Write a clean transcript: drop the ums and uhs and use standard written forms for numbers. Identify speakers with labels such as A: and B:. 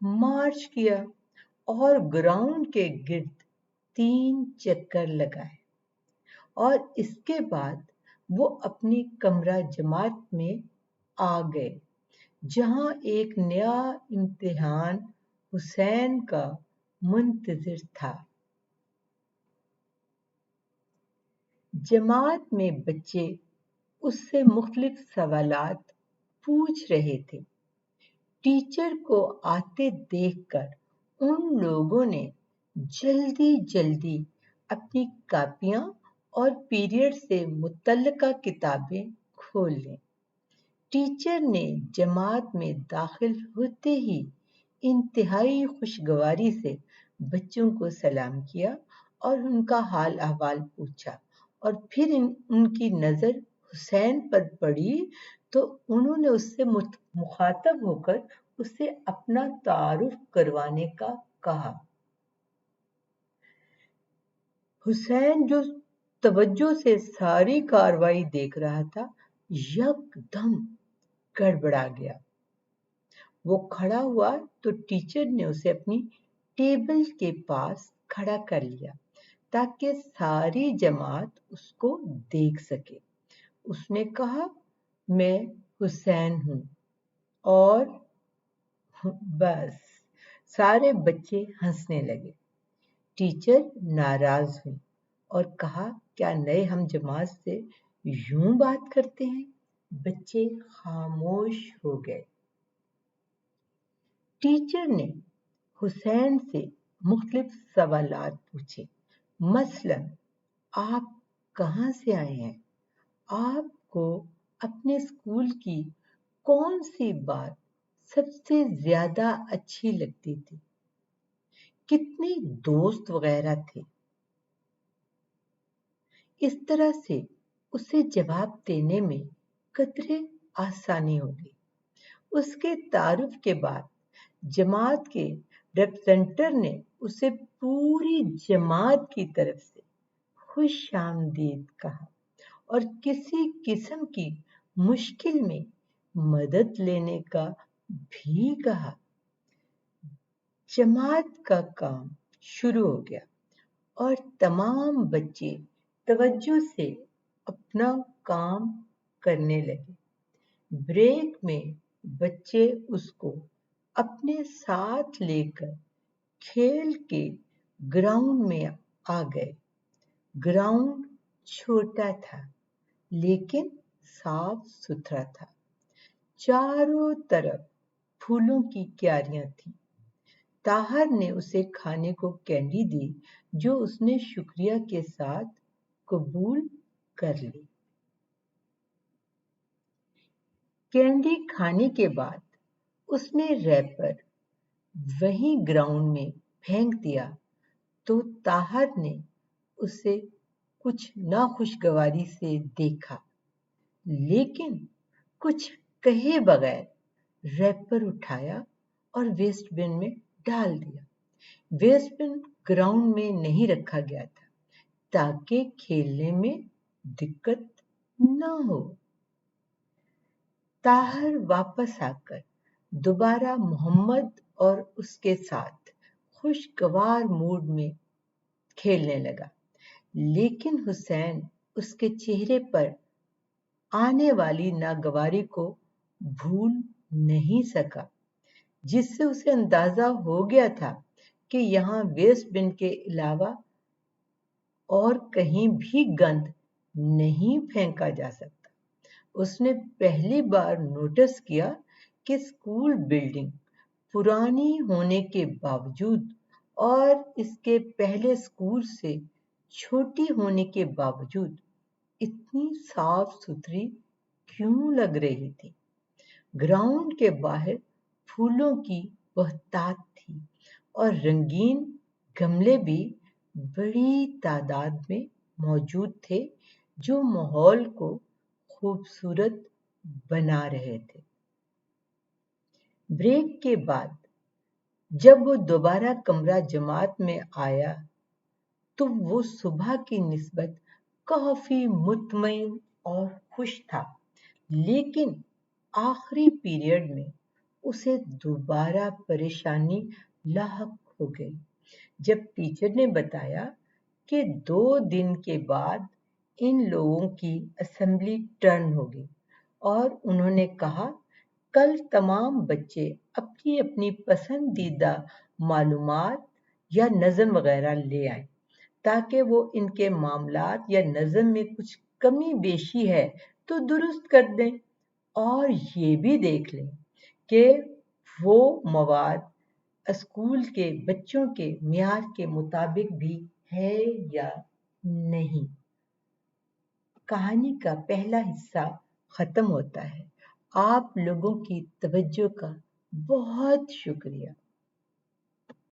A: مارچ کیا اور گراؤنڈ کے گرد 3 چکر لگائے اور اس کے بعد وہ اپنی کمرہ جماعت میں آ گئے جہاں ایک نیا امتحان حسین کا منتظر تھا۔ جماعت میں بچے اس سے مختلف سوالات پوچھ رہے تھے۔ ٹیچر کو آتے دیکھ کر ان لوگوں نے جلدی جلدی اپنی کاپیاں اور پیریڈ سے متعلقہ کتابیں کھول لیں۔ ٹیچر نے جماعت میں داخل ہوتے ہی انتہائی خوشگواری سے بچوں کو سلام کیا اور ان کا حال احوال پوچھا، اور پھر ان کی نظر حسین پر پڑی تو انہوں نے اس سے مخاطب ہو کر اسے اپنا تعارف کروانے کا کہا۔ حسین جو توجہ سے ساری کارروائی دیکھ رہا تھا یک دم گڑبڑا گیا۔ وہ کھڑا ہوا تو ٹیچر نے اسے اپنی ٹیبل کے پاس کھڑا کر لیا تاکہ ساری جماعت اس کو دیکھ سکے۔ اس نے کہا، میں حسین ہوں۔ اور بس سارے بچے ہنسنے لگے۔ ٹیچر ناراض ہوئی اور کہا، کیا نئے ہم جماعت سے یوں بات کرتے ہیں؟ بچے خاموش ہو گئے۔ ٹیچر نے حسین سے مختلف سوالات پوچھے، مثلاً آپ کہاں سے آئے ہیں؟ آپ کو اپنے اسکول کی کون سی بات سب سے زیادہ اچھی لگتی تھی؟ کتنے دوست وغیرہ تھے؟ اس طرح سے اسے جواب دینے میں قدرے آسانی ہوگی۔ اس کے تعارف کے بعد جماعت کے ریپرزینٹر نے اسے پوری جماعت کی طرف سے خوش آمدید کہا اور کسی قسم کی مشکل میں مدد لینے کا بھی کہا۔ جماعت کا کام شروع ہو گیا اور تمام بچے توجہ سے اپنا کام کرنے لگے۔ بریک میں بچے اس کو اپنے ساتھ لے کر کھیل کے گراؤنڈ میں آ گئے۔ گراؤنڈ چھوٹا تھا لیکن صاف ستھرا تھا۔ چاروں طرف پھولوں کی کیاریاں تھیں۔ طاہر نے اسے کھانے کو کینڈی دی جو اس نے شکریہ کے ساتھ قبول کر لی۔ کینڈی کھانے کے بعد اس نے ریپر وہیں گراؤنڈ میں پھینک دیا تو طاہر نے اسے کچھ ناخوشگواری سے دیکھا، لیکن کچھ کہے بغیر ریپر اٹھایا اور ویسٹ بن میں ڈال دیا۔ ویسٹ بن گراؤنڈ میں نہیں رکھا گیا تھا تاکہ کھیلنے میں دقت نہ ہو۔ طاہر واپس آ کر دوبارہ محمد اور اس کے ساتھ خوشگوار موڈ میں کھیلنے لگا، لیکن حسین اس کے چہرے پر آنے والی ناگواری کو بھول نہیں سکا، جس سے اسے اندازہ ہو گیا تھا کہ یہاں ویسٹ بن کے علاوہ اور کہیں بھی گند نہیں پھینکا جا سکتا۔ اس نے پہلی بار نوٹس کیا کہ اسکول بلڈنگ پرانی ہونے کے باوجود اور اس کے پہلے اسکول سے چھوٹی ہونے کے باوجود اتنی صاف ستھری کیوں لگ رہی تھی۔ گراؤنڈ کے باہر پھولوں کی بہتات تھی اور رنگین گملے بھی بڑی تعداد میں موجود تھے جو ماحول کو خوبصورت بنا رہے تھے۔ بریک کے بعد جب وہ دوبارہ کمرہ جماعت میں آیا تو وہ صبح کی نسبت کافی مطمئن اور خوش تھا، لیکن آخری پیریڈ میں اسے دوبارہ پریشانی لاحق ہو گئی جب ٹیچر نے بتایا کہ 2 دن کے بعد ان لوگوں کی اسمبلی ٹرن ہوگی اور انہوں نے کہا کل تمام بچے اپنی اپنی پسندیدہ معلومات یا نظم وغیرہ لے آئیں تاکہ وہ ان کے معاملات یا نظم میں کچھ کمی بیشی ہے تو درست کر دیں اور یہ بھی دیکھ لیں کہ وہ مواد اسکول کے بچوں کے معیار کے مطابق بھی ہے یا نہیں۔ کہانی کا پہلا حصہ ختم ہوتا ہے۔ آپ لوگوں کی توجہ کا بہت شکریہ۔